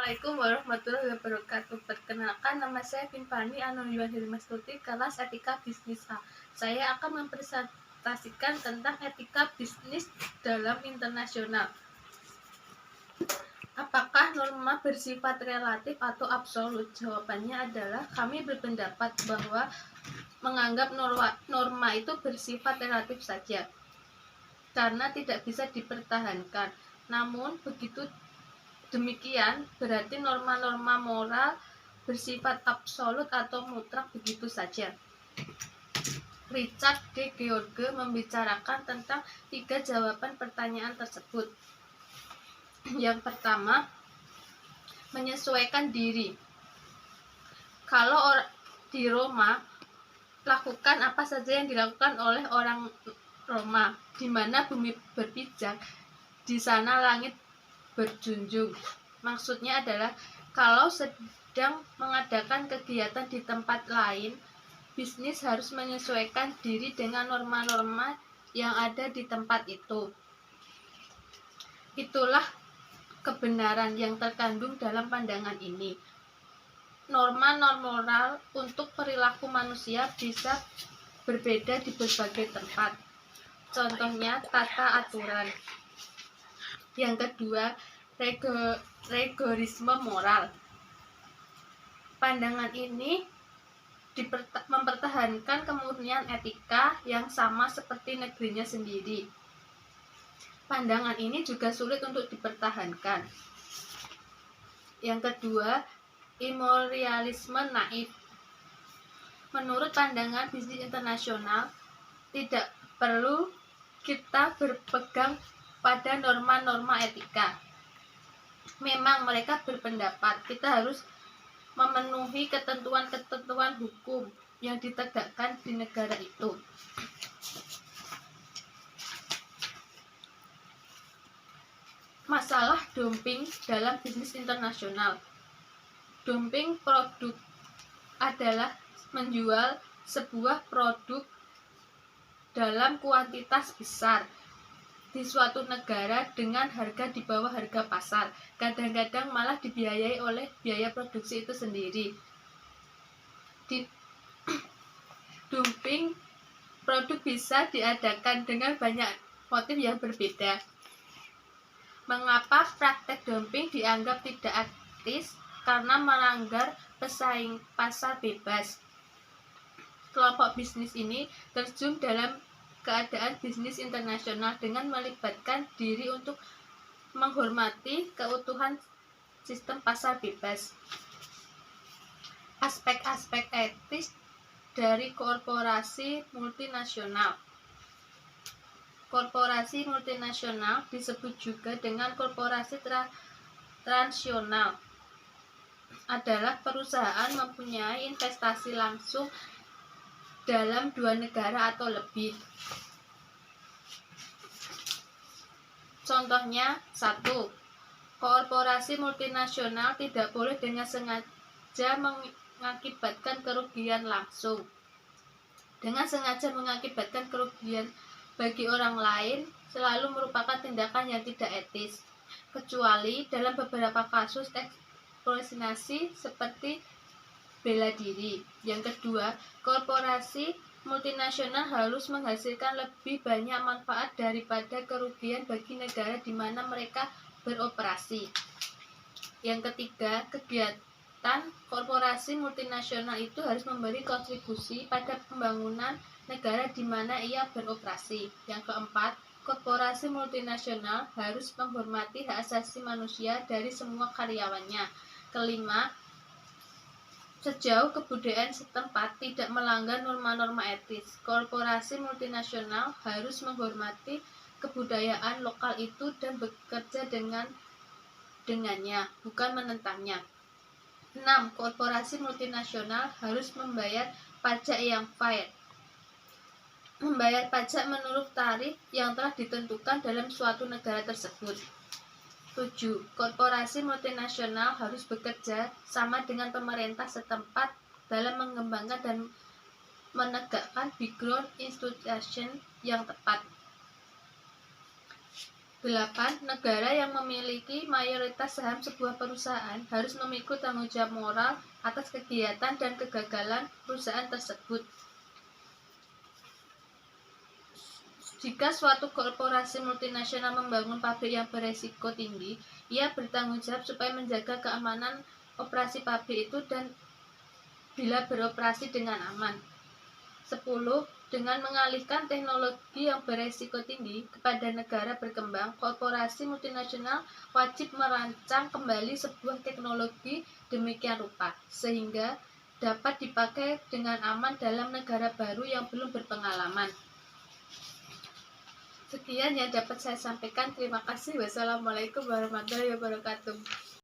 Assalamualaikum warahmatullahi wabarakatuh. Perkenalkan, nama saya Pimpani Anuliwan Hirmastuti, kelas Etika Bisnis A. Saya akan mempresentasikan tentang etika bisnis dalam internasional. Apakah norma bersifat relatif atau absolut? Jawabannya adalah kami berpendapat bahwa menganggap norma itu bersifat relatif saja, karena tidak bisa dipertahankan. Namun begitu demikian, berarti norma-norma moral bersifat absolut atau mutlak begitu saja. Richard D. George membicarakan tentang 3 jawaban pertanyaan tersebut. Yang pertama, menyesuaikan diri. Kalau di Roma, lakukan apa saja yang dilakukan oleh orang Roma, di mana bumi berpijak, di sana langit berjunjung. Maksudnya adalah kalau sedang mengadakan kegiatan di tempat lain, bisnis harus menyesuaikan diri dengan norma-norma yang ada di tempat itu. Itulah kebenaran yang terkandung dalam pandangan ini. Norma-norma moral untuk perilaku manusia bisa berbeda di berbagai tempat. Contohnya tata aturan. Yang kedua, rigorisme moral. Pandangan ini mempertahankan kemurnian etika yang sama seperti negerinya sendiri. Pandangan ini juga sulit untuk dipertahankan. Yang kedua, immorealisme naif. Menurut pandangan bisnis internasional, tidak perlu kita berpegang pada norma-norma etika. Memang mereka berpendapat kita harus memenuhi ketentuan-ketentuan hukum yang ditegakkan di negara itu. Masalah dumping dalam bisnis internasional. Dumping produk adalah menjual sebuah produk dalam kuantitas besar di suatu negara dengan harga di bawah harga pasar, kadang-kadang malah dibiayai oleh biaya produksi itu sendiri. Dumping produk bisa diadakan dengan banyak motif yang berbeda. Mengapa praktek dumping dianggap tidak etis? Karena melanggar pesaing pasar bebas. Kelompok bisnis ini terjun dalam keadaan bisnis internasional dengan melibatkan diri untuk menghormati keutuhan sistem pasar bebas. Aspek-aspek etis dari korporasi multinasional. Korporasi multinasional disebut juga dengan korporasi transnasional. Adalah perusahaan mempunyai investasi langsung dalam 2 negara atau lebih. Contohnya, 1. Korporasi multinasional tidak boleh dengan sengaja mengakibatkan kerugian langsung. Dengan sengaja mengakibatkan kerugian bagi orang lain selalu merupakan tindakan yang tidak etis, kecuali dalam beberapa kasus eksploitasi seperti bela diri. Yang kedua, korporasi multinasional harus menghasilkan lebih banyak manfaat daripada kerugian bagi negara di mana mereka beroperasi. Yang ketiga, kegiatan korporasi multinasional itu harus memberi kontribusi pada pembangunan negara di mana ia beroperasi. Yang keempat, korporasi multinasional harus menghormati hak asasi manusia dari semua karyawannya. Kelima, sejauh kebudayaan setempat tidak melanggar norma-norma etis, korporasi multinasional harus menghormati kebudayaan lokal itu dan bekerja dengannya, bukan menentangnya. 6. Korporasi multinasional harus membayar pajak yang fair. Membayar pajak menurut tarif yang telah ditentukan dalam suatu negara tersebut. 7. Korporasi multinasional harus bekerja sama dengan pemerintah setempat dalam mengembangkan dan menegakkan background institution yang tepat. 8. Negara yang memiliki mayoritas saham sebuah perusahaan harus memikul tanggung jawab moral atas kegiatan dan kegagalan perusahaan tersebut. Jika suatu korporasi multinasional membangun pabrik yang beresiko tinggi, ia bertanggung jawab supaya menjaga keamanan operasi pabrik itu dan bila beroperasi dengan aman. 10. Dengan mengalihkan teknologi yang beresiko tinggi kepada negara berkembang, korporasi multinasional wajib merancang kembali sebuah teknologi demikian rupa, sehingga dapat dipakai dengan aman dalam negara baru yang belum berpengalaman. Sekian yang dapat saya sampaikan. Terima kasih. Wassalamualaikum warahmatullahi wabarakatuh.